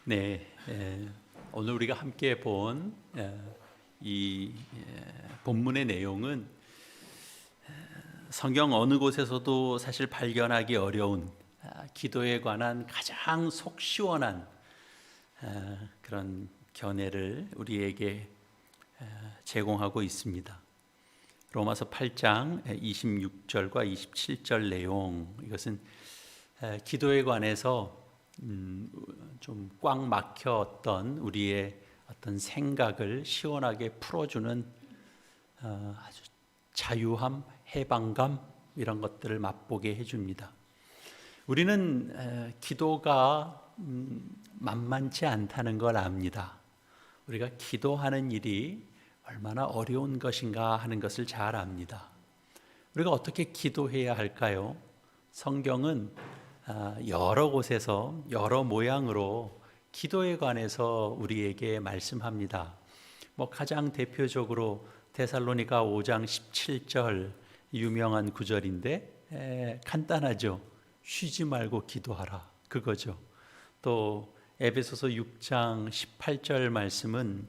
네, 오늘 우리가 함께 본 이 본문의 내용은 성경 어느 곳에서도 사실 발견하기 어려운 기도에 관한 가장 속 시원한 그런 견해를 우리에게 제공하고 있습니다. 로마서 8장 26절과 27절 내용, 이것은 기도에 관해서 좀 꽉 막혔던 우리의 어떤 생각을 시원하게 풀어주는 아주 자유함, 해방감, 이런 것들을 맛보게 해줍니다. 우리는 기도가 만만치 않다는 걸 압니다. 우리가 기도하는 일이 얼마나 어려운 것인가 하는 것을 잘 압니다. 우리가 어떻게 기도해야 할까요? 성경은 여러 곳에서 여러 모양으로 기도에 관해서 우리에게 말씀합니다. 가장 대표적으로 데살로니가 5장 17절 유명한 구절인데 간단하죠. 쉬지 말고 기도하라, 그거죠. 또 에베소서 6장 18절 말씀은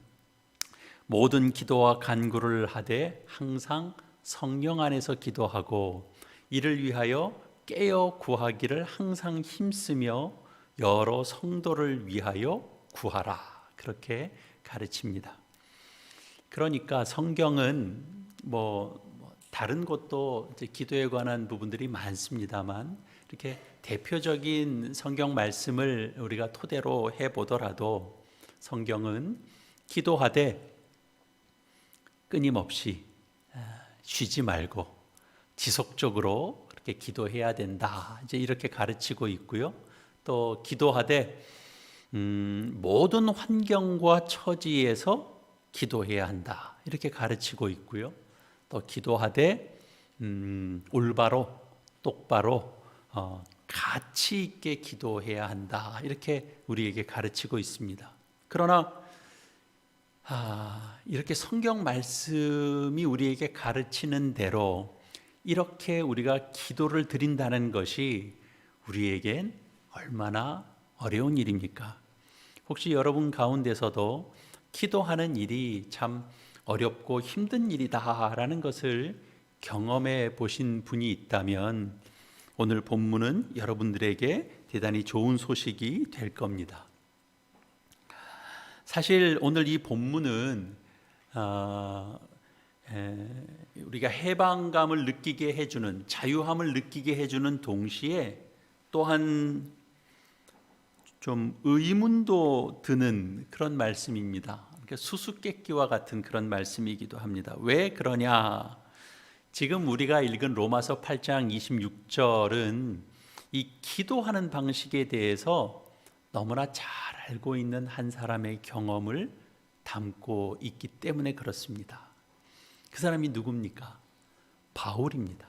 모든 기도와 간구를 하되 항상 성령 안에서 기도하고 이를 위하여 깨어 구하기를 항상 힘쓰며 여러 성도를 위하여 구하라, 그렇게 가르칩니다. 그러니까 성경은 다른 곳도 이제 기도에 관한 부분들이 많습니다만, 이렇게 대표적인 성경 말씀을 우리가 토대로 해보더라도 성경은 기도하되 끊임없이 쉬지 말고 지속적으로 그렇게 기도해야 된다, 이제 이렇게 가르치고 있고요. 또 기도하되 모든 환경과 처지에서 기도해야 한다, 이렇게 가르치고 있고요. 또 기도하되 올바로 똑바로 가치 있게 기도해야 한다, 이렇게 우리에게 가르치고 있습니다. 그러나 이렇게 성경 말씀이 우리에게 가르치는 대로 이렇게 우리가 기도를 드린다는 것이 우리에겐 얼마나 어려운 일입니까? 혹시 여러분 가운데서도 기도하는 일이 참 어렵고 힘든 일이다라는 것을 경험해 보신 분이 있다면 오늘 본문은 여러분들에게 대단히 좋은 소식이 될 겁니다. 사실 오늘 이 본문은 우리가 해방감을 느끼게 해주는, 자유함을 느끼게 해주는 동시에 또한 좀 의문도 드는 그런 말씀입니다. 수수께끼와 같은 그런 말씀이기도 합니다. 왜 그러냐? 지금 우리가 읽은 로마서 8장 26절은 이 기도하는 방식에 대해서 너무나 잘 알고 있는 한 사람의 경험을 담고 있기 때문에 그렇습니다. 그 사람이 누굽니까? 바울입니다.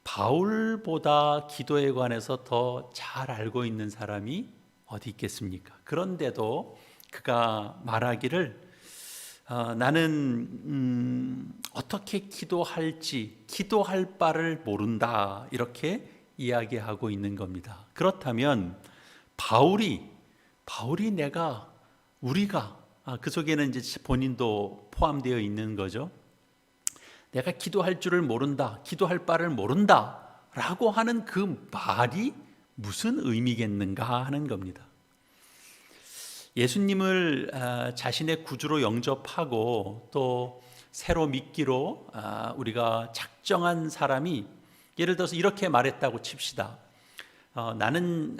바울보다 기도에 관해서 더 잘 알고 있는 사람이 어디 있겠습니까? 그런데도 그가 말하기를 나는 어떻게 기도할지, 기도할 바를 모른다, 이렇게 이야기하고 있는 겁니다. 그렇다면 우리가 그 속에는 이제 본인도 포함되어 있는 거죠. 내가 기도할 줄을 모른다, 기도할 바를 모른다 라고 하는 그 말이 무슨 의미겠는가 하는 겁니다. 예수님을 자신의 구주로 영접하고 또 새로 믿기로 우리가 작정한 사람이 예를 들어서 이렇게 말했다고 칩시다. 나는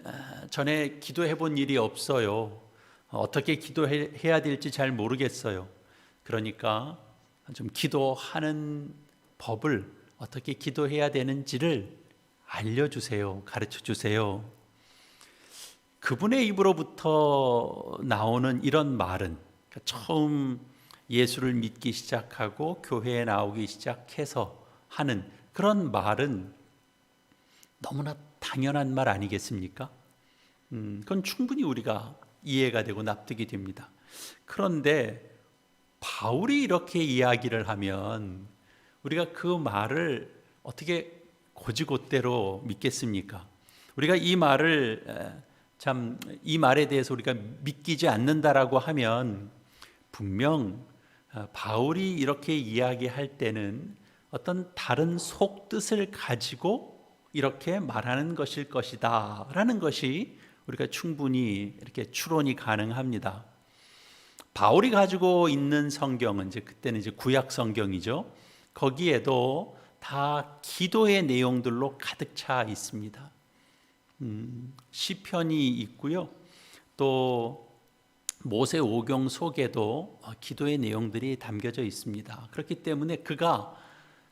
전에 기도해 본 일이 없어요. 어떻게 기도해야 될지 잘 모르겠어요. 그러니까 좀 기도하는 법을, 어떻게 기도해야 되는지를 알려주세요, 가르쳐주세요. 그분의 입으로부터 나오는 이런 말은, 처음 예수를 믿기 시작하고 교회에 나오기 시작해서 하는 그런 말은 너무나 당연한 말 아니겠습니까? 그건 충분히 우리가 이해가 되고 납득이 됩니다. 그런데 바울이 이렇게 이야기를 하면 우리가 그 말을 어떻게 곧이곧대로 믿겠습니까? 우리가 이 말을 참 이 말에 대해서 우리가 믿기지 않는다라고 하면 분명 바울이 이렇게 이야기할 때는 어떤 다른 속뜻을 가지고 이렇게 말하는 것일 것이다 라는 것이 우리가 충분히 이렇게 추론이 가능합니다. 바울이 가지고 있는 성경은 그때는 구약 성경이죠. 거기에도 다 기도의 내용들로 가득 차 있습니다. 시편이 있고요. 또 모세 오경 속에도 기도의 내용들이 담겨져 있습니다. 그렇기 때문에 그가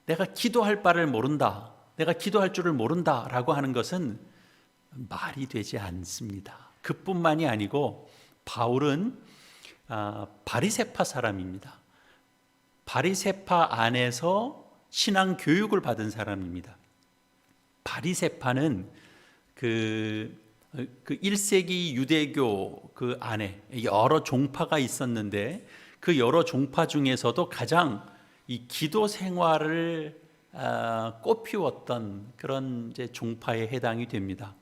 내가 기도할 바를 모른다, 내가 기도할 줄을 모른다 라고 하는 것은 말이 되지 않습니다. 그뿐만이 아니고 바울은 바리새파 사람입니다. 바리새파 안에서 신앙 교육을 받은 사람입니다. 바리새파는 그 1세기 유대교 그 안에 여러 종파가 있었는데 그 여러 종파 중에서도 가장 이 기도 생활을 꽃피웠던 그런 종파에 해당이 됩니다.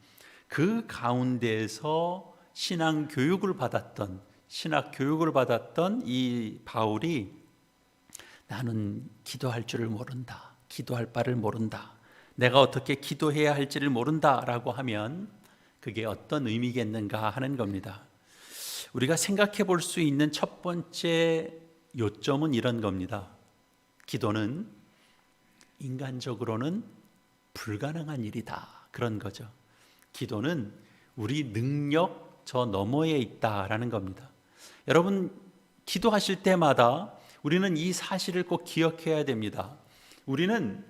그 가운데서 신앙 교육을 받았던 이 바울이 나는 기도할 줄을 모른다, 기도할 바를 모른다, 내가 어떻게 기도해야 할지를 모른다라고 하면 그게 어떤 의미겠는가 하는 겁니다. 우리가 생각해 볼 수 있는 첫 번째 요점은 이런 겁니다. 기도는 인간적으로는 불가능한 일이다, 그런 거죠. 기도는 우리 능력 저 너머에 있다라는 겁니다. 여러분, 기도하실 때마다 우리는 이 사실을 꼭 기억해야 됩니다. 우리는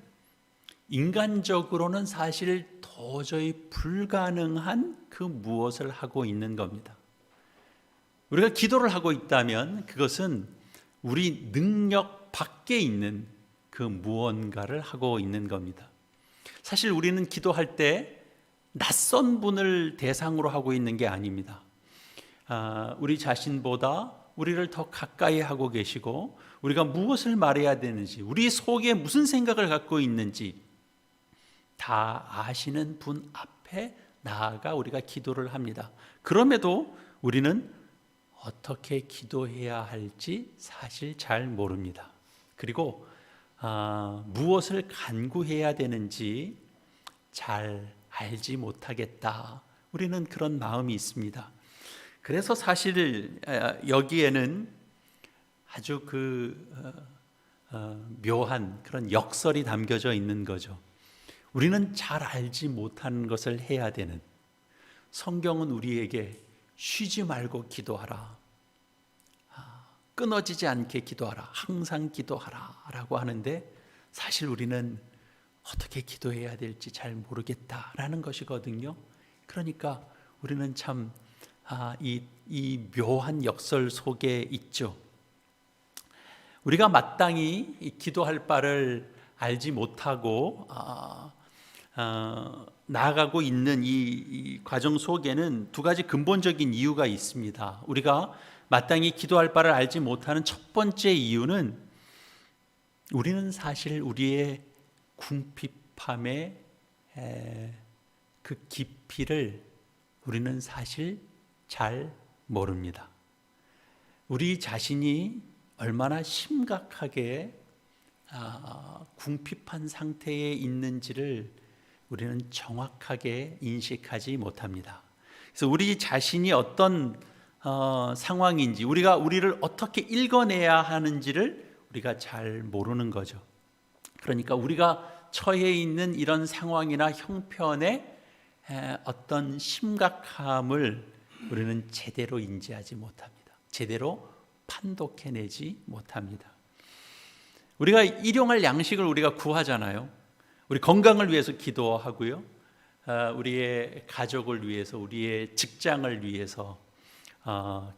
인간적으로는 사실 도저히 불가능한 그 무엇을 하고 있는 겁니다. 우리가 기도를 하고 있다면 그것은 우리 능력 밖에 있는 그 무언가를 하고 있는 겁니다. 사실 우리는 기도할 때 낯선 분을 대상으로 하고 있는 게 아닙니다. 우리 자신보다 우리를 더 가까이 하고 계시고 우리가 무엇을 말해야 되는지, 우리 속에 무슨 생각을 갖고 있는지 다 아시는 분 앞에 나아가 우리가 기도를 합니다. 그럼에도 우리는 어떻게 기도해야 할지 사실 잘 모릅니다. 그리고 무엇을 간구해야 되는지 잘 알지 못하겠다, 우리는 그런 마음이 있습니다. 그래서 사실 여기에는 아주 묘한 그런 역설이 담겨져 있는 거죠. 우리는 잘 알지 못하는 것을 해야 되는, 성경은 우리에게 쉬지 말고 기도하라, 끊어지지 않게 기도하라, 항상 기도하라 라고 하는데 사실 우리는 어떻게 기도해야 될지 잘 모르겠다라는 것이거든요. 그러니까 우리는 참 이 묘한 역설 속에 있죠. 우리가 마땅히 기도할 바를 알지 못하고 나아가고 있는 이 과정 속에는 두 가지 근본적인 이유가 있습니다. 우리가 마땅히 기도할 바를 알지 못하는 첫 번째 이유는 우리는 사실 우리의 궁핍함의 그 깊이를 우리는 사실 잘 모릅니다. 우리 자신이 얼마나 심각하게 궁핍한 상태에 있는지를 우리는 정확하게 인식하지 못합니다. 그래서 우리 자신이 어떤 상황인지, 우리를 어떻게 읽어내야 하는지를 우리가 잘 모르는 거죠. 그러니까 우리가 처해 있는 이런 상황이나 형편의 어떤 심각함을 우리는 제대로 인지하지 못합니다. 제대로 판독해내지 못합니다. 우리가 일용할 양식을 우리가 구하잖아요. 우리 건강을 위해서 기도하고요, 우리의 가족을 위해서, 우리의 직장을 위해서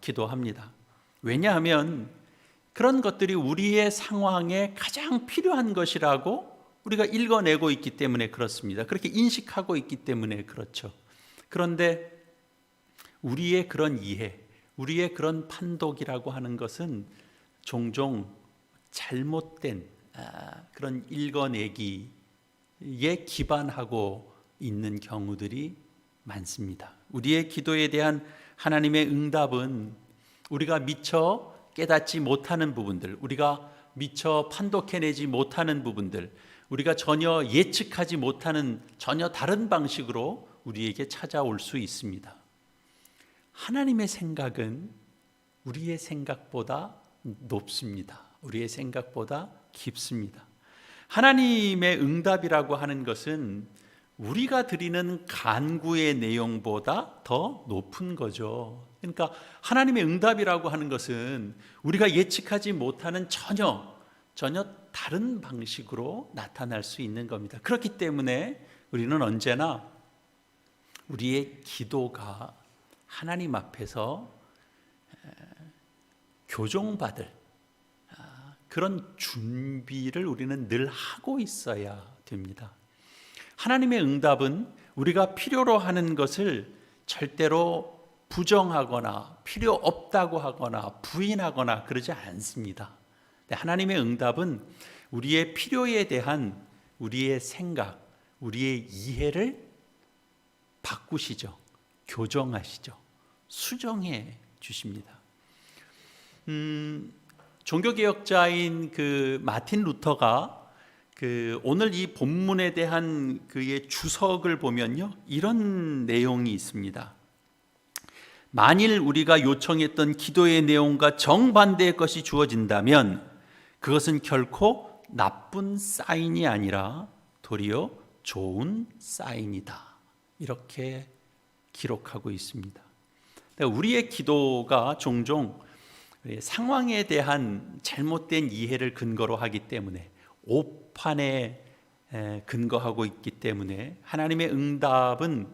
기도합니다. 왜냐하면 그런 것들이 우리의 상황에 가장 필요한 것이라고 우리가 읽어내고 있기 때문에 그렇습니다. 그렇게 인식하고 있기 때문에 그렇죠. 그런데 우리의 그런 이해, 우리의 그런 판독이라고 하는 것은 종종 잘못된 그런 읽어내기에 기반하고 있는 경우들이 많습니다. 우리의 기도에 대한 하나님의 응답은 우리가 미처 깨닫지 못하는 부분들, 우리가 미처 판독해내지 못하는 부분들, 우리가 전혀 예측하지 못하는 전혀 다른 방식으로 우리에게 찾아올 수 있습니다. 하나님의 생각은 우리의 생각보다 높습니다. 우리의 생각보다 깊습니다. 하나님의 응답이라고 하는 것은 우리가 드리는 간구의 내용보다 더 높은 거죠. 그러니까 하나님의 응답이라고 하는 것은 우리가 예측하지 못하는 전혀 다른 방식으로 나타날 수 있는 겁니다. 그렇기 때문에 우리는 언제나 우리의 기도가 하나님 앞에서 교정받을 그런 준비를 우리는 늘 하고 있어야 됩니다. 하나님의 응답은 우리가 필요로 하는 것을 절대로 부정하거나 필요 없다고 하거나 부인하거나 그러지 않습니다. 하나님의 응답은 우리의 필요에 대한 우리의 생각, 우리의 이해를 바꾸시죠. 교정하시죠. 수정해 주십니다. 종교개혁자인 마틴 루터가 오늘 이 본문에 대한 그의 주석을 보면요, 이런 내용이 있습니다. 만일 우리가 요청했던 기도의 내용과 정반대의 것이 주어진다면 그것은 결코 나쁜 사인이 아니라 도리어 좋은 사인이다. 이렇게 기록하고 있습니다. 우리의 기도가 종종 상황에 대한 잘못된 이해를 근거로 하기 때문에 오판에 근거하고 있기 때문에 하나님의 응답은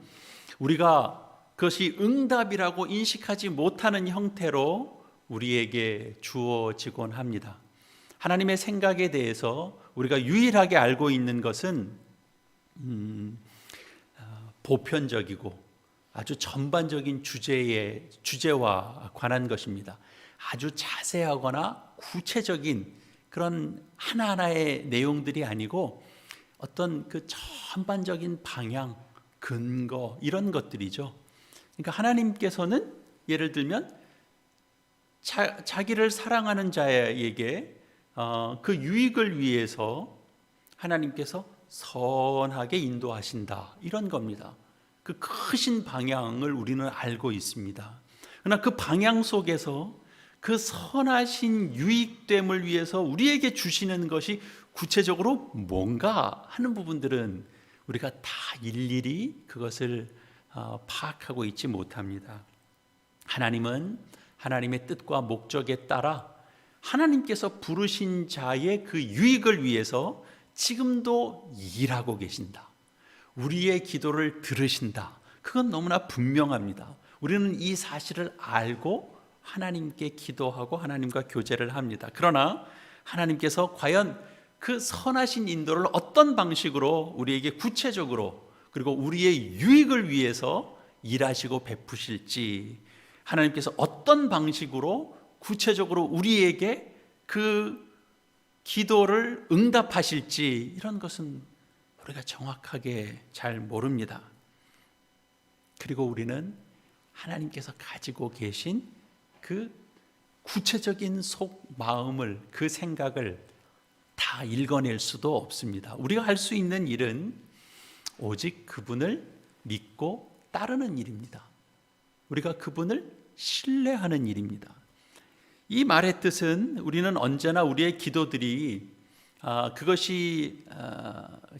우리가 그것이 응답이라고 인식하지 못하는 형태로 우리에게 주어지곤 합니다. 하나님의 생각에 대해서 우리가 유일하게 알고 있는 것은 보편적이고 아주 전반적인 주제와 관한 것입니다. 아주 자세하거나 구체적인 그런 하나하나의 내용들이 아니고 어떤 그 전반적인 방향, 근거 이런 것들이죠. 그러니까 하나님께서는 예를 들면 자기를 사랑하는 자에게 그 유익을 위해서 하나님께서 선하게 인도하신다, 이런 겁니다. 그 크신 방향을 우리는 알고 있습니다. 그러나 그 방향 속에서 그 선하신 유익됨을 위해서 우리에게 주시는 것이 구체적으로 뭔가 하는 부분들은 우리가 다 일일이 그것을 파악하고 있지 못합니다. 하나님은 하나님의 뜻과 목적에 따라 하나님께서 부르신 자의 그 유익을 위해서 지금도 일하고 계신다. 우리의 기도를 들으신다. 그건 너무나 분명합니다. 우리는 이 사실을 알고 하나님께 기도하고 하나님과 교제를 합니다. 그러나 하나님께서 과연 그 선하신 인도를 어떤 방식으로 우리에게 구체적으로 그리고 우리의 유익을 위해서 일하시고 베푸실지, 하나님께서 어떤 방식으로 구체적으로 우리에게 그 기도를 응답하실지, 이런 것은 우리가 정확하게 잘 모릅니다. 그리고 우리는 하나님께서 가지고 계신 그 구체적인 속마음을, 그 생각을 다 읽어낼 수도 없습니다. 우리가 할 수 있는 일은 오직 그분을 믿고 따르는 일입니다. 우리가 그분을 신뢰하는 일입니다. 이 말의 뜻은 우리는 언제나 우리의 기도들이 그것이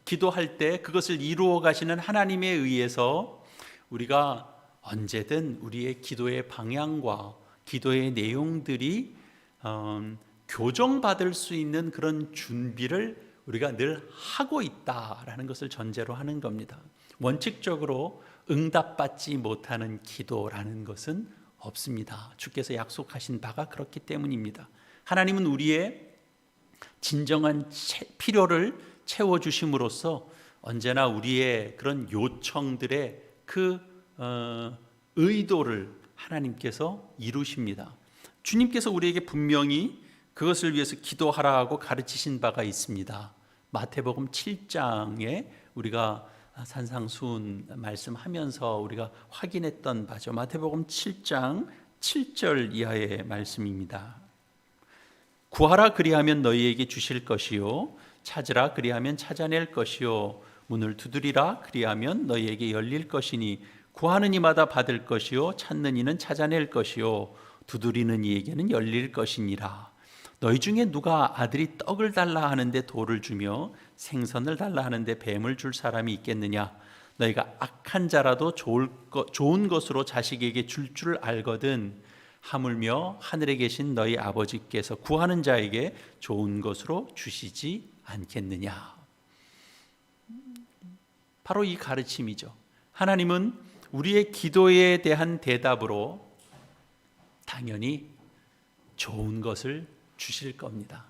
기도할 때 그것을 이루어 가시는 하나님에 의해서 우리가 언제든 우리의 기도의 방향과 기도의 내용들이 교정받을 수 있는 그런 준비를 우리가 늘 하고 있다라는 것을 전제로 하는 겁니다. 원칙적으로 응답받지 못하는 기도라는 것은 없습니다. 주께서 약속하신 바가 그렇기 때문입니다. 하나님은 우리의 진정한 필요를 채워주심으로써 언제나 우리의 그런 요청들의 그 의도를 하나님께서 이루십니다. 주님께서 우리에게 분명히 그것을 위해서 기도하라고 가르치신 바가 있습니다. 마태복음 7장에 우리가 산상수훈 말씀하면서 우리가 확인했던 바죠. 마태복음 7장 7절 이하의 말씀입니다. 구하라 그리하면 너희에게 주실 것이요 찾으라 그리하면 찾아낼 것이요 문을 두드리라 그리하면 너희에게 열릴 것이니 구하는 이마다 받을 것이요 찾는 이는 찾아낼 것이요 두드리는 이에게는 열릴 것이니라. 너희 중에 누가 아들이 떡을 달라 하는데 돌을 주며 생선을 달라 하는데 뱀을 줄 사람이 있겠느냐? 너희가 악한 자라도 좋은 것으로 자식에게 줄 줄 알거든 하물며 하늘에 계신 너희 아버지께서 구하는 자에게 좋은 것으로 주시지 않겠느냐? 바로 이 가르침이죠. 하나님은 우리의 기도에 대한 대답으로 당연히 좋은 것을 주실 겁니다.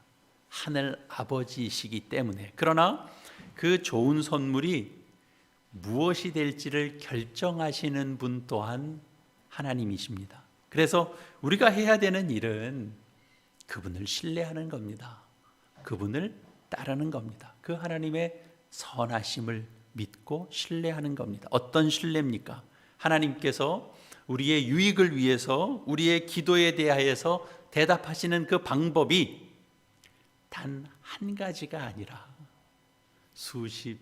하늘 아버지이시기 때문에. 그러나 그 좋은 선물이 무엇이 될지를 결정하시는 분 또한 하나님이십니다. 그래서 우리가 해야 되는 일은 그분을 신뢰하는 겁니다. 그분을 따르는 겁니다. 그 하나님의 선하심을 믿고 신뢰하는 겁니다. 어떤 신뢰입니까? 하나님께서 우리의 유익을 위해서 우리의 기도에 대하여서 대답하시는 그 방법이 단 한 가지가 아니라 수십,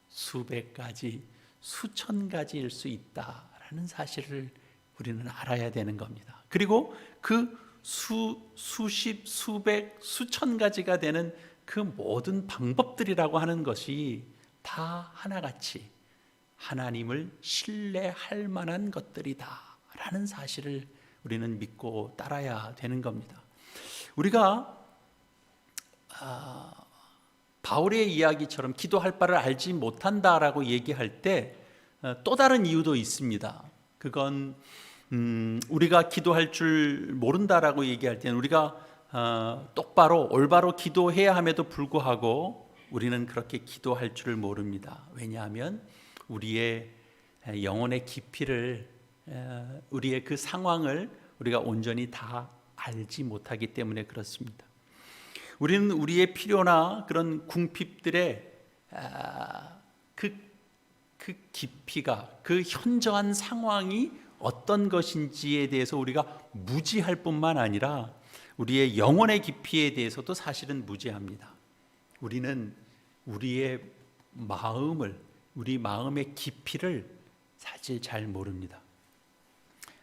수백 가지, 수천 가지일 수 있다라는 사실을 우리는 알아야 되는 겁니다. 그리고 그 수십, 수백, 수천 가지가 되는 그 모든 방법들이라고 하는 것이 다 하나같이 하나님을 신뢰할 만한 것들이다라는 사실을 우리는 믿고 따라야 되는 겁니다. 우리가 바울의 이야기처럼 기도할 바를 알지 못한다라고 얘기할 때 또 다른 이유도 있습니다. 그건 우리가 기도할 줄 모른다라고 얘기할 때는 우리가 똑바로 올바로 기도해야 함에도 불구하고 우리는 그렇게 기도할 줄을 모릅니다. 왜냐하면 우리의 영혼의 깊이를 우리의 그 상황을 우리가 온전히 다 알지 못하기 때문에 그렇습니다. 우리는 우리의 필요나 그런 궁핍들의 그 깊이가 그 현저한 상황이 어떤 것인지에 대해서 우리가 무지할 뿐만 아니라 우리의 영혼의 깊이에 대해서도 사실은 무지합니다. 우리는 우리의 마음을 우리 마음의 깊이를 사실 잘 모릅니다.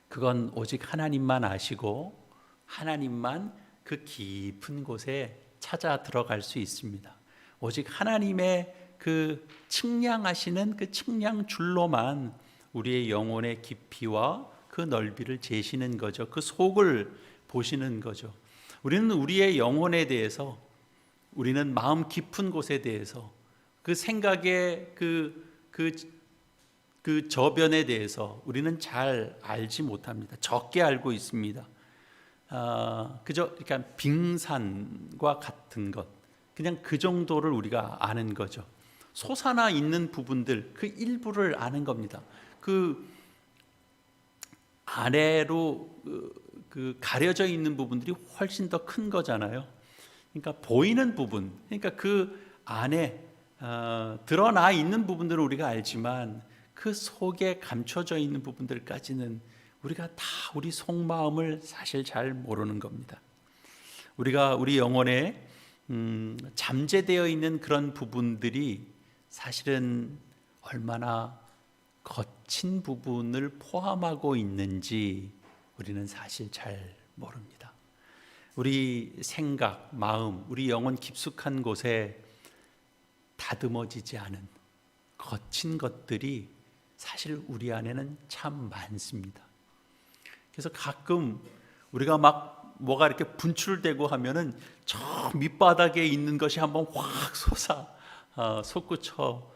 그건 오직 하나님만 아시고 하나님만 그 깊은 곳에 찾아 들어갈 수 있습니다. 오직 하나님의 그 측량하시는 그 측량 줄로만 우리의 영혼의 깊이와 그 넓이를 재시는 거죠. 그 속을 보시는 거죠. 우리는 우리의 영혼에 대해서 우리는 마음 깊은 곳에 대해서 그 생각의 그 저변에 대해서 우리는 잘 알지 못합니다. 적게 알고 있습니다. 그저 그러니까 빙산과 같은 것, 그냥 그 정도를 우리가 아는 거죠. 솟아나 있는 부분들 그 일부를 아는 겁니다. 그 아래로 그 가려져 있는 부분들이 훨씬 더 큰 거잖아요. 그러니까 보이는 부분, 그러니까 그 안에 드러나 있는 부분들은 우리가 알지만 그 속에 감춰져 있는 부분들까지는 우리가 다 우리 속마음을 사실 잘 모르는 겁니다. 우리가 우리 영혼에 잠재되어 있는 그런 부분들이 사실은 얼마나 거친 부분을 포함하고 있는지 우리는 사실 잘 모릅니다. 우리 생각, 마음, 우리 영혼 깊숙한 곳에 다듬어지지 않은 거친 것들이 사실 우리 안에는 참 많습니다. 그래서 가끔 우리가 막 뭐가 이렇게 분출되고 하면은 저 밑바닥에 있는 것이 한번 확 솟구쳐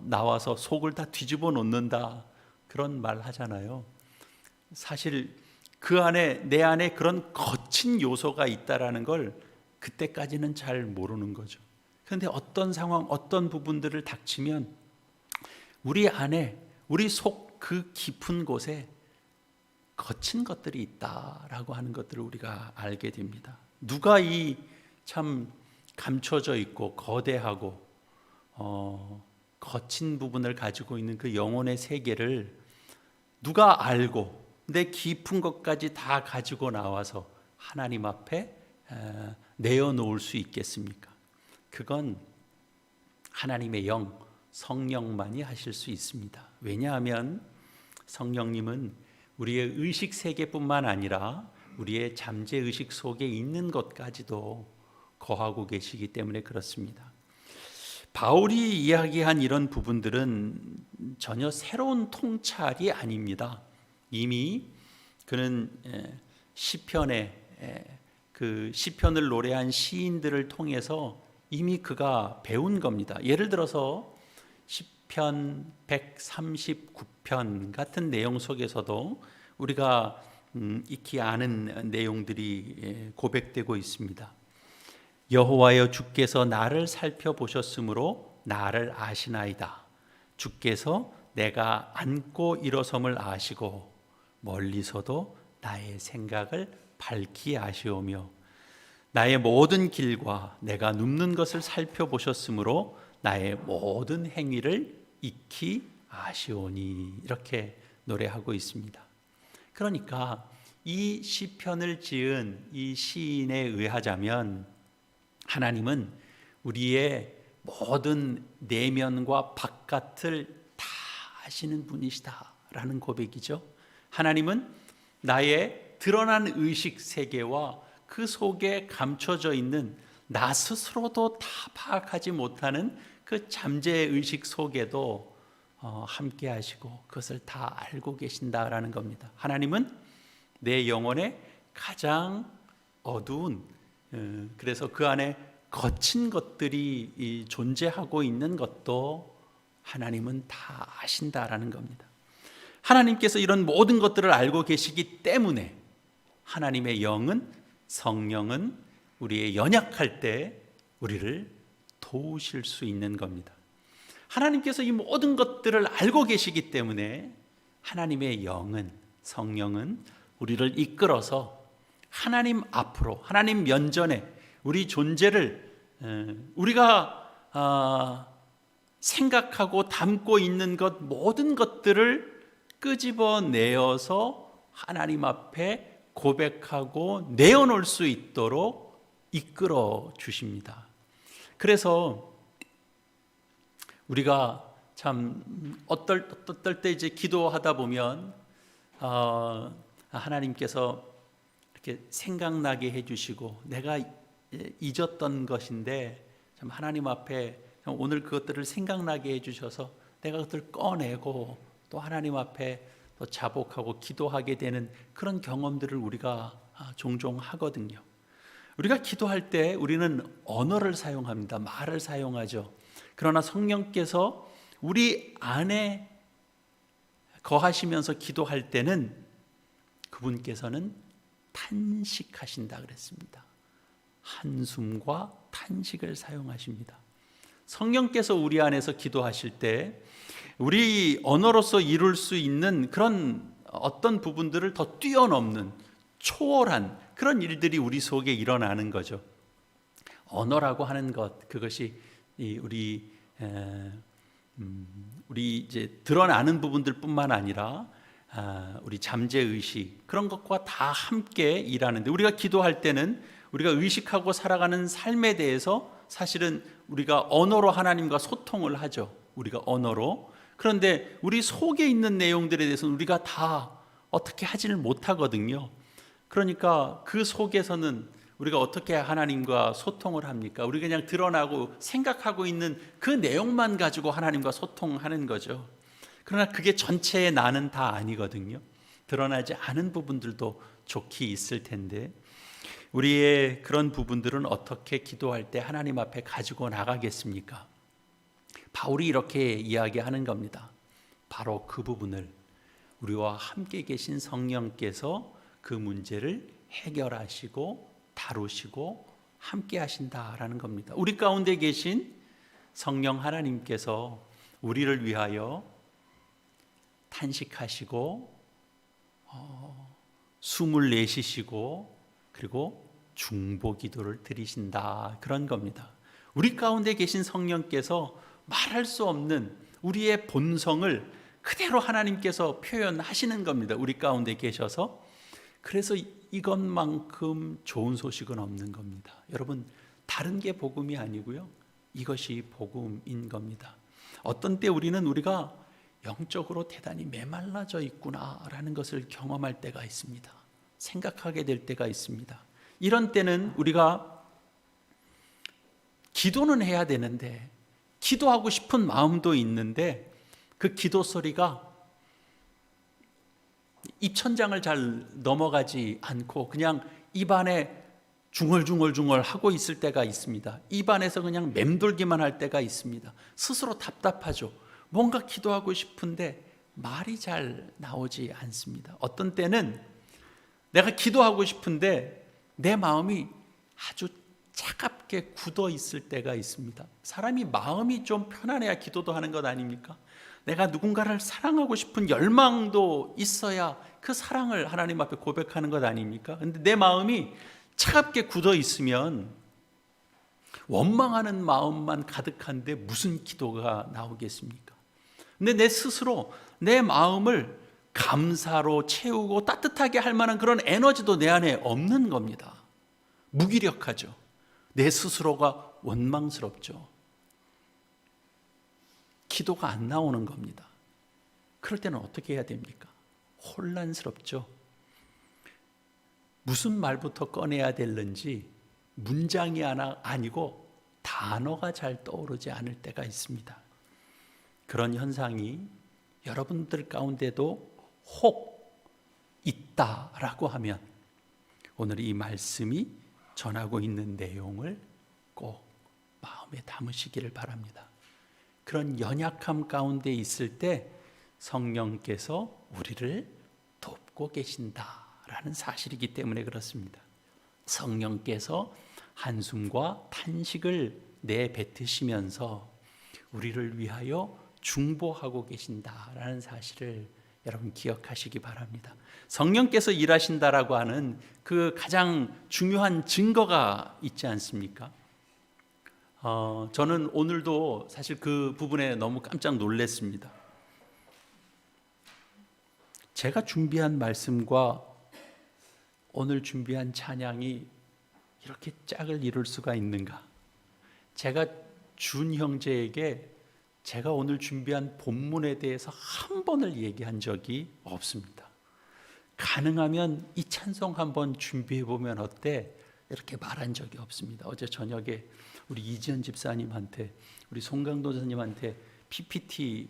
나와서 속을 다 뒤집어 놓는다, 그런 말 하잖아요. 사실 그 안에 내 안에 그런 거친 요소가 있다라는 걸 그때까지는 잘 모르는 거죠. 그런데 어떤 상황, 어떤 부분들을 닥치면 우리 안에 우리 속 그 깊은 곳에 거친 것들이 있다라고 하는 것들을 우리가 알게 됩니다. 누가 이 참 감춰져 있고 거대하고 거친 부분을 가지고 있는 그 영혼의 세계를 누가 알고 내 깊은 것까지 다 가지고 나와서 하나님 앞에 내어놓을 수 있겠습니까? 그건 하나님의 영, 성령만이 하실 수 있습니다. 왜냐하면 성령님은 우리의 의식 세계뿐만 아니라 우리의 잠재의식 속에 있는 것까지도 거하고 계시기 때문에 그렇습니다. 바울이 이야기한 이런 부분들은 전혀 새로운 통찰이 아닙니다. 이미 그는 시편에 그 시편을 노래한 시인들을 통해서 이미 그가 배운 겁니다. 예를 들어서 시편 139편 같은 내용 속에서도 우리가 익히 아는 내용들이 고백되고 있습니다. 여호와여, 주께서 나를 살펴보셨으므로 나를 아시나이다. 주께서 내가 앉고 일어섬을 아시고 멀리서도 나의 생각을 밝히 아시오며 나의 모든 길과 내가 눕는 것을 살펴보셨으므로 나의 모든 행위를 익히 아시오니. 이렇게 노래하고 있습니다. 그러니까 이 시편을 지은 이 시인에 의하자면 하나님은 우리의 모든 내면과 바깥을 다 아시는 분이시다라는 고백이죠. 하나님은 나의 드러난 의식 세계와 그 속에 감춰져 있는 나 스스로도 다 파악하지 못하는 그 잠재의식 속에도 함께 하시고 그것을 다 알고 계신다라는 겁니다. 하나님은 내 영혼의 가장 어두운, 그래서 그 안에 거친 것들이 존재하고 있는 것도 하나님은 다 아신다라는 겁니다. 하나님께서 이런 모든 것들을 알고 계시기 때문에 하나님의 영은, 성령은 우리의 연약할 때 우리를 도우실 수 있는 겁니다. 하나님께서 이 모든 것들을 알고 계시기 때문에 하나님의 영은, 성령은 우리를 이끌어서 하나님 앞으로, 하나님 면전에 우리 존재를 우리가 생각하고 담고 있는 것, 모든 것들을 끄집어내어서 하나님 앞에 고백하고 내어놓을 수 있도록 이끌어 주십니다. 그래서 우리가 참 어떨 때 이제 기도하다 보면 하나님께서 이렇게 생각나게 해주시고 내가 잊었던 것인데 참 하나님 앞에 오늘 그것들을 생각나게 해주셔서 내가 그것들을 꺼내고 또 하나님 앞에 또 자복하고 기도하게 되는 그런 경험들을 우리가 종종 하거든요. 우리가 기도할 때 우리는 언어를 사용합니다. 말을 사용하죠. 그러나 성령께서 우리 안에 거하시면서 기도할 때는 그분께서는 탄식하신다 그랬습니다. 한숨과 탄식을 사용하십니다. 성령께서 우리 안에서 기도하실 때 우리 언어로서 이룰 수 있는 그런 어떤 부분들을 더 뛰어넘는 초월한 그런 일들이 우리 속에 일어나는 거죠. 언어라고 하는 것, 그것이 우리 이제 드러나는 부분들뿐만 아니라 우리 잠재의식 그런 것과 다 함께 일하는데, 우리가 기도할 때는 우리가 의식하고 살아가는 삶에 대해서 사실은 우리가 언어로 하나님과 소통을 하죠. 우리가 언어로. 그런데 우리 속에 있는 내용들에 대해서는 우리가 다 어떻게 하지를 못하거든요. 그러니까 그 속에서는 우리가 어떻게 하나님과 소통을 합니까? 우리가 그냥 드러나고 생각하고 있는 그 내용만 가지고 하나님과 소통하는 거죠. 그러나 그게 전체의 나는 다 아니거든요. 드러나지 않은 부분들도 좋게 있을 텐데 우리의 그런 부분들은 어떻게 기도할 때 하나님 앞에 가지고 나가겠습니까? 바울이 이렇게 이야기하는 겁니다. 바로 그 부분을 우리와 함께 계신 성령께서 그 문제를 해결하시고 다루시고 함께 하신다라는 겁니다. 우리 가운데 계신 성령 하나님께서 우리를 위하여 탄식하시고 숨을 내쉬시고 그리고 중보 기도를 드리신다, 그런 겁니다. 우리 가운데 계신 성령께서 말할 수 없는 우리의 본성을 그대로 하나님께서 표현하시는 겁니다. 우리 가운데 계셔서. 그래서 이것만큼 좋은 소식은 없는 겁니다. 여러분, 다른 게 복음이 아니고요, 이것이 복음인 겁니다. 어떤 때 우리가 영적으로 대단히 메말라져 있구나라는 것을 경험할 때가 있습니다. 생각하게 될 때가 있습니다. 이런 때는 우리가 기도는 해야 되는데, 기도하고 싶은 마음도 있는데 그 기도 소리가 입천장을 잘 넘어가지 않고 그냥 입안에 중얼중얼 하고 있을 때가 있습니다. 입안에서 그냥 맴돌기만 할 때가 있습니다. 스스로 답답하죠. 뭔가 기도하고 싶은데 말이 잘 나오지 않습니다. 어떤 때는 내가 기도하고 싶은데 내 마음이 아주 차갑게 굳어 있을 때가 있습니다. 사람이 마음이 좀 편안해야 기도도 하는 것 아닙니까? 내가 누군가를 사랑하고 싶은 열망도 있어야 그 사랑을 하나님 앞에 고백하는 것 아닙니까? 근데 내 마음이 차갑게 굳어 있으면 원망하는 마음만 가득한데 무슨 기도가 나오겠습니까? 근데 내 스스로 내 마음을 감사로 채우고 따뜻하게 할 만한 그런 에너지도 내 안에 없는 겁니다. 무기력하죠. 내 스스로가 원망스럽죠. 기도가 안 나오는 겁니다. 그럴 때는 어떻게 해야 됩니까? 혼란스럽죠. 무슨 말부터 꺼내야 될는지 문장이 아니고 단어가 잘 떠오르지 않을 때가 있습니다. 그런 현상이 여러분들 가운데도 혹 있다라고 하면 오늘 이 말씀이 전하고 있는 내용을 꼭 마음에 담으시기를 바랍니다. 그런 연약함 가운데 있을 때 성령께서 우리를 돕고 계신다라는 사실이기 때문에 그렇습니다. 성령께서 한숨과 탄식을 내뱉으시면서 우리를 위하여 중보하고 계신다라는 사실을 여러분 기억하시기 바랍니다. 성령께서 일하신다라고 하는 그 가장 중요한 증거가 있지 않습니까? 저는 오늘도 사실 그 부분에 너무 깜짝 놀랐습니다. 제가 준비한 말씀과 오늘 준비한 찬양이 이렇게 짝을 이룰 수가 있는가? 제가 준 형제에게 제가 오늘 준비한 본문에 대해서 한 번을 얘기한 적이 없습니다. 가능하면 이 찬송 한번 준비해 보면 어때? 이렇게 말한 적이 없습니다. 어제 저녁에 우리 이지연 집사님한테, 우리 송강도 선생님한테 PPT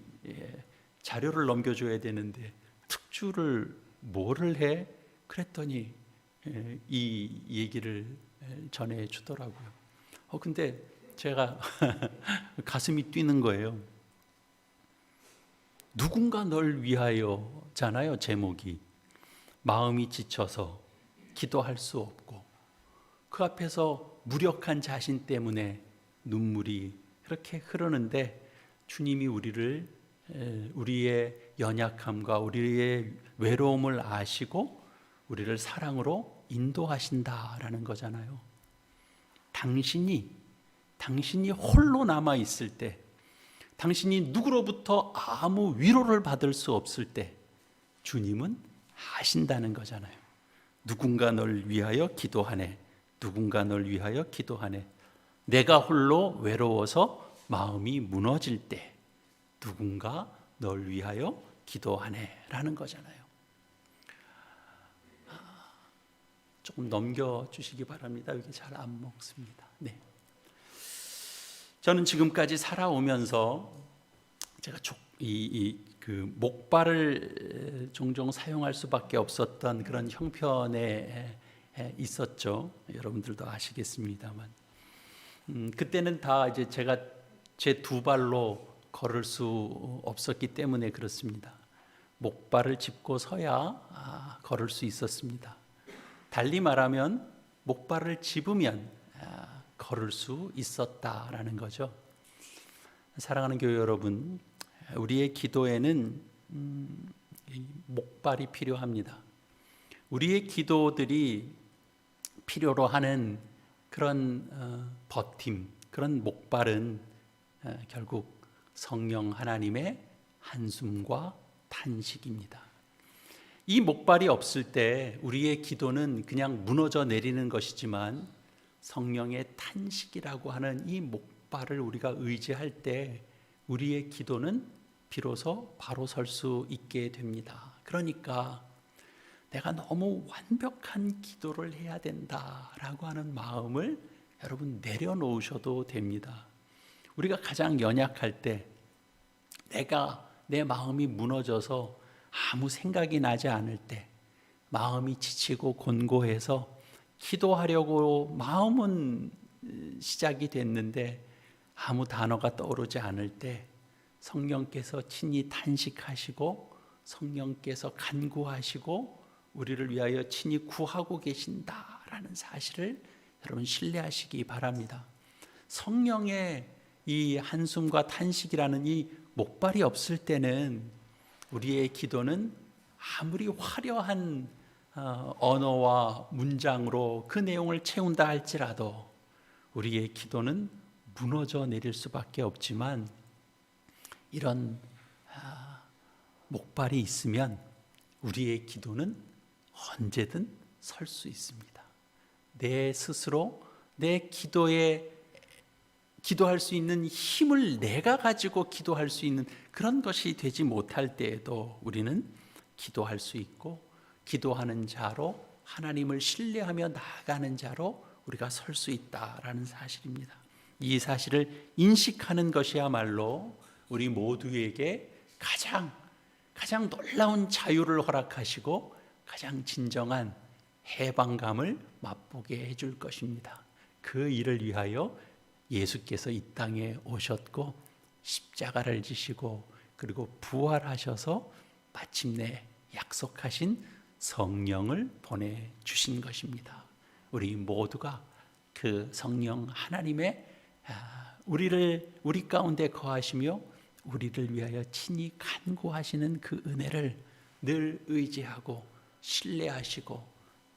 자료를 넘겨줘야 되는데 특주를 뭐를 해? 그랬더니 이 얘기를 전해 주더라고요. 근데 제가 가슴이 뛰는 거예요. 누군가 널 위하여잖아요, 제목이. 마음이 지쳐서 기도할 수 없고 그 앞에서 무력한 자신 때문에 눈물이 그렇게 흐르는데 주님이 우리의 연약함과 우리의 외로움을 아시고 우리를 사랑으로 인도하신다라는 거잖아요. 당신이 홀로 남아 있을 때, 당신이 누구로부터 아무 위로를 받을 수 없을 때 주님은 아신다는 거잖아요. 누군가 널 위하여 기도하네. 누군가 널 위하여 기도하네. 내가 홀로 외로워서 마음이 무너질 때 누군가 널 위하여 기도하네 라는 거잖아요. 조금 넘겨주시기 바랍니다. 이게 잘 안 먹습니다. 네. 저는 지금까지 살아오면서 제가 그 목발을 종종 사용할 수밖에 없었던 그런 형편에 있었죠. 여러분들도 아시겠습니다만, 그때는 다 이제 제가 제 두 발로 걸을 수 없었기 때문에 그렇습니다. 목발을 짚고 서야 걸을 수 있었습니다. 달리 말하면 목발을 집으면 걸을 수 있었다라는 거죠. 사랑하는 교회 여러분, 우리의 기도에는 목발이 필요합니다. 우리의 기도들이 필요로 하는 그런 버팀, 그런 목발은 결국 성령 하나님의 한숨과 탄식입니다. 이 목발이 없을 때 우리의 기도는 그냥 무너져 내리는 것이지만 성령의 탄식이라고 하는 이 목발을 우리가 의지할 때 우리의 기도는 비로소 바로 설 수 있게 됩니다. 그러니까 내가 너무 완벽한 기도를 해야 된다라고 하는 마음을 여러분 내려놓으셔도 됩니다. 우리가 가장 연약할 때 내 마음이 무너져서 아무 생각이 나지 않을 때 마음이 지치고 곤고해서 기도하려고 마음은 시작이 됐는데 아무 단어가 떠오르지 않을 때 성령께서 친히 탄식하시고 성령께서 간구하시고 우리를 위하여 친히 구하고 계신다라는 사실을 여러분 신뢰하시기 바랍니다. 성령의 이 한숨과 탄식이라는 이 목발이 없을 때는 우리의 기도는 아무리 화려한 언어와 문장으로 그 내용을 채운다 할지라도 우리의 기도는 무너져 내릴 수밖에 없지만 이런 목발이 있으면 우리의 기도는 언제든 설 수 있습니다. 내 스스로 내 기도할 수 있는 힘을 내가 가지고 기도할 수 있는 그런 것이 되지 못할 때에도 우리는 기도할 수 있고 기도하는 자로 하나님을 신뢰하며 나아가는 자로 우리가 설 수 있다라는 사실입니다. 이 사실을 인식하는 것이야말로 우리 모두에게 가장 놀라운 자유를 허락하시고 가장 진정한 해방감을 맛보게 해줄 것입니다. 그 일을 위하여 예수께서 이 땅에 오셨고 십자가를 지시고 그리고 부활하셔서 마침내 약속하신 성령을 보내주신 것입니다. 우리 모두가 그 성령 하나님의 우리 가운데 거하시며 우리를 위하여 친히 간구하시는 그 은혜를 늘 의지하고 신뢰하시고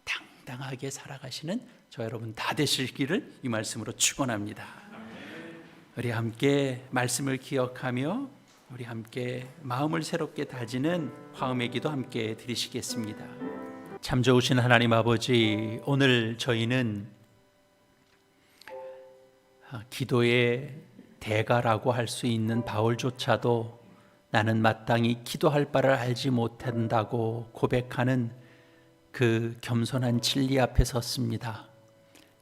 당당하게 살아가시는 저 여러분 다 되시기를 이 말씀으로 축원합니다. 우리 함께 말씀을 기억하며 우리 함께 마음을 새롭게 다지는 화음의 기도 함께 드리시겠습니다. 참 좋으신 하나님 아버지, 오늘 저희는 기도의 대가라고 할 수 있는 바울조차도 나는 마땅히 기도할 바를 알지 못한다고 고백하는 그 겸손한 진리 앞에 섰습니다.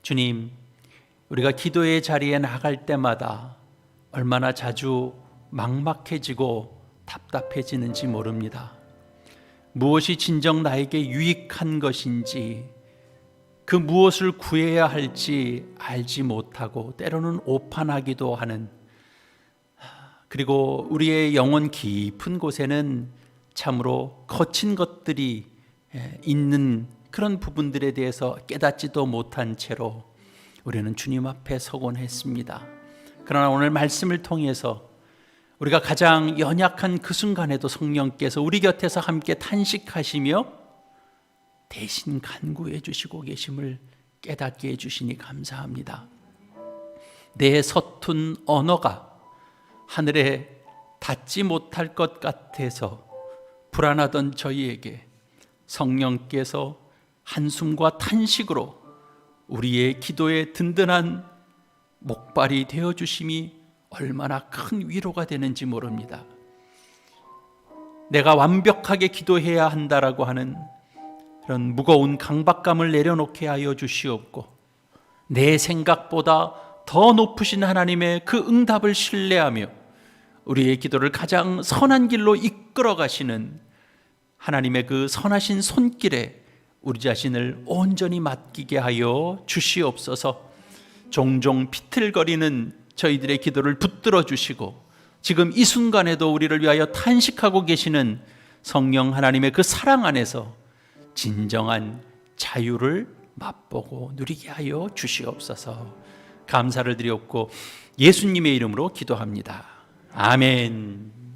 주님, 우리가 기도의 자리에 나갈 때마다 얼마나 자주 막막해지고 답답해지는지 모릅니다. 무엇이 진정 나에게 유익한 것인지 그 무엇을 구해야 할지 알지 못하고 때로는 오판하기도 하는, 그리고 우리의 영혼 깊은 곳에는 참으로 거친 것들이 있는 그런 부분들에 대해서 깨닫지도 못한 채로 우리는 주님 앞에 서곤 했습니다. 그러나 오늘 말씀을 통해서 우리가 가장 연약한 그 순간에도 성령께서 우리 곁에서 함께 탄식하시며 대신 간구해 주시고 계심을 깨닫게 해주시니 감사합니다. 내 서툰 언어가 하늘에 닿지 못할 것 같아서 불안하던 저희에게 성령께서 한숨과 탄식으로 우리의 기도에 든든한 목발이 되어주심이 얼마나 큰 위로가 되는지 모릅니다. 내가 완벽하게 기도해야 한다라고 하는 그런 무거운 강박감을 내려놓게 하여 주시옵고, 내 생각보다 더 높으신 하나님의 그 응답을 신뢰하며 우리의 기도를 가장 선한 길로 이끌어 가시는 하나님의 그 선하신 손길에 우리 자신을 온전히 맡기게 하여 주시옵소서. 종종 비틀거리는 저희들의 기도를 붙들어 주시고 지금 이 순간에도 우리를 위하여 탄식하고 계시는 성령 하나님의 그 사랑 안에서 진정한 자유를 맛보고 누리게 하여 주시옵소서. 감사를 드리옵고 예수님의 이름으로 기도합니다. 아멘.